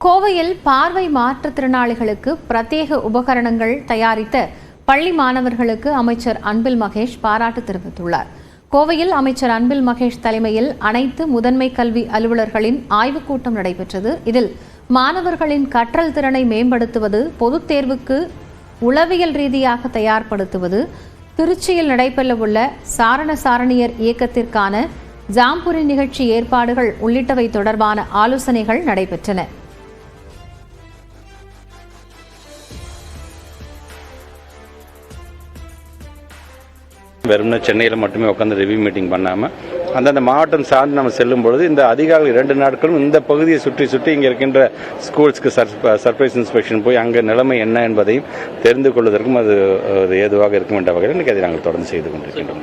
கோவையில் பார்வை மாற்றுத்திறனாளிகளுக்கு பிரத்யேக உபகரணங்கள் தயாரித்த பள்ளி மாணவர்களுக்கு அமைச்சர் அன்பில் மகேஷ் பாராட்டு தெரிவித்துள்ளார். கோவையில் அமைச்சர் அன்பில் மகேஷ் தலைமையில் அனைத்து முதன்மை கல்வி அலுவலர்களின் ஆய்வுக் கூட்டம் நடைபெற்றது. இதில் மாணவர்களின் கற்றல் திறனை மேம்படுத்துவது, பொதுத் தேர்வுக்கு உளவியல் ரீதியாக தயார்படுத்துவது, திருச்சியில் நடைபெறவுள்ள சாரண சாரணியர் இயக்கத்திற்கான ஜாம்புரி நிகழ்ச்சி ஏற்பாடுகள் உள்ளிட்டவை தொடர்பான ஆலோசனைகள் நடைபெற்றன. வெறும்னா சென்னையில் மட்டுமே உட்காந்து ரிவ்யூ மீட்டிங் பண்ணாமல் அந்தந்த மாவட்டம் சார்ந்து நம்ம செல்லும் பொழுது இந்த அதிகாரிகள் 2 நாட்களும் இந்த பகுதியை சுற்றி இங்கே இருக்கின்ற ஸ்கூல்ஸ்க்கு சர்ப்ரைஸ் இன்ஸ்பெக்ஷன் போய் அங்கே நிலைமை என்ன என்பதையும் தெரிந்து கொள்வதற்கும் அது ஏதுவாக இருக்கும் என்ற வகையில் இன்றைக்கு அதை நாங்கள் தொடர்ந்து செய்து கொண்டிருக்கின்றோம்.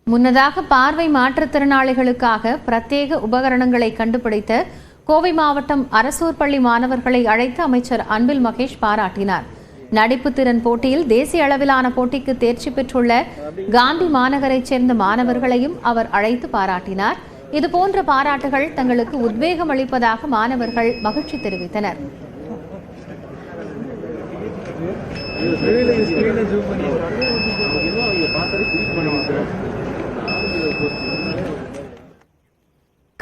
முன்னதாக பார்வை மாற்றுத்திறனாளிகளுக்காக பிரத்யேக உபகரணங்களை கண்டுபிடித்த கோவை மாவட்டம் அரசூர் பள்ளி மாணவர்களை அழைத்து அமைச்சர் அன்பில் மகேஷ் பாராட்டினார். நடிப்பு திறன் போட்டியில் தேசிய அளவிலான போட்டிக்கு தேர்ச்சி பெற்றுள்ள காந்தி மாநகரைச் சேர்ந்த மாணவர்களையும் அவர் அழைத்து பாராட்டினார். இதுபோன்ற பாராட்டுகள் தங்களுக்கு உத்வேகம் அளிப்பதாக மாணவர்கள் மகிழ்ச்சி தெரிவித்தனர்.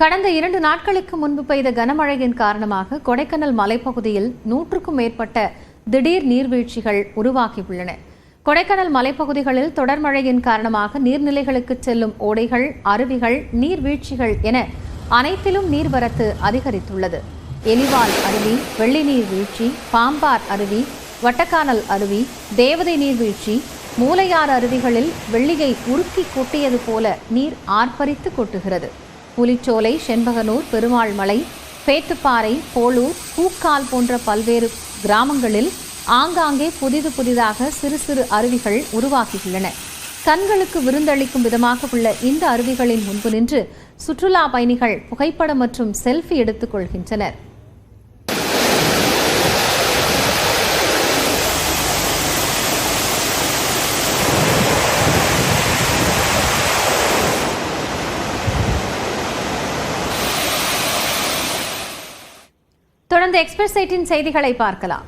கடந்த 2 நாட்களுக்கு முன்பு பெய்த கனமழையின் காரணமாக கொடைக்கானல் மலைப்பகுதியில் 100க்கும் மேற்பட்ட திடீர் நீர்வீழ்ச்சிகள் உருவாகியுள்ளன. கொடைக்கானல் மலைப்பகுதிகளில் தொடர் மழையின் காரணமாக நீர்நிலைகளுக்கு செல்லும் ஓடைகள், அருவிகள், நீர்வீழ்ச்சிகள் என அனைத்திலும் நீர்வரத்து அதிகரித்துள்ளது. எலிவால் அருவி, வெள்ளி நீர்வீழ்ச்சி, பாம்பார் அருவி, வட்டக்கானல் அருவி, தேவதை நீர்வீழ்ச்சி, மூலையாறு அருவிகளில் வெள்ளியை உருக்கி கொட்டியது போல நீர் ஆர்ப்பரித்து கொட்டுகிறது. புலிச்சோலை, செண்பகனூர், பெருமாள் மலை, பேத்துப்பாறை, போலூர், பூக்கால் போன்ற பல்வேறு கிராமங்களில் ஆங்காங்கே புதிதாக சிறு அருவிகள் உருவாகியுள்ளன. கண்களுக்கு விருந்தளிக்கும் விதமாக உள்ள இந்த அருவிகளின் முன்பு நின்று சுற்றுலா பயணிகள் புகைப்படம் மற்றும் செல்ஃபி எடுத்துக் கொள்கின்றனர். தொடர்ந்து எக்ஸ்பிரஸ் 8 செய்திகளை பார்க்கலாம்.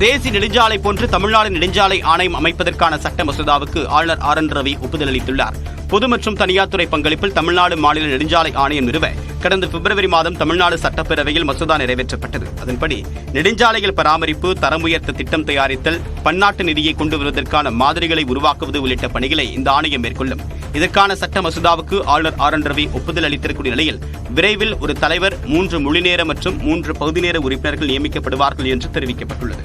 தேசிய நெடுஞ்சாலை போன்று தமிழ்நாடு நெடுஞ்சாலை ஆணையம் அமைப்பதற்கான சட்ட மசோதாவுக்கு ஆளுநர் RN ரவி ஒப்புதல் அளித்துள்ளார். பொது மற்றும் தனியார் துறை பங்களிப்பில் தமிழ்நாடு மாநில நெடுஞ்சாலை ஆணையம் நிறுவ கடந்த பிப்ரவரி மாதம் தமிழ்நாடு சட்டப்பேரவையில் மசோதா நிறைவேற்றப்பட்டது. அதன்படி நெடுஞ்சாலைகள் பராமரிப்பு, தரம் உயர்த்த திட்டம் தயாரித்தல், பன்னாட்டு நிதியை கொண்டு வருவதற்கான மாதிரிகளை உருவாக்குவது உள்ளிட்ட பணிகளை இந்த ஆணையம் மேற்கொள்ளும். இதற்கான சட்ட மசோதாவுக்கு ஆளுநர் RN ரவி ஒப்புதல் அளித்திருக்கூடிய நிலையில் விரைவில் ஒரு தலைவர், 3 முழுநேர மற்றும் 3 பகுதி நேர உறுப்பினர்கள் நியமிக்கப்படுவார்கள் என்று தெரிவிக்கப்பட்டுள்ளது.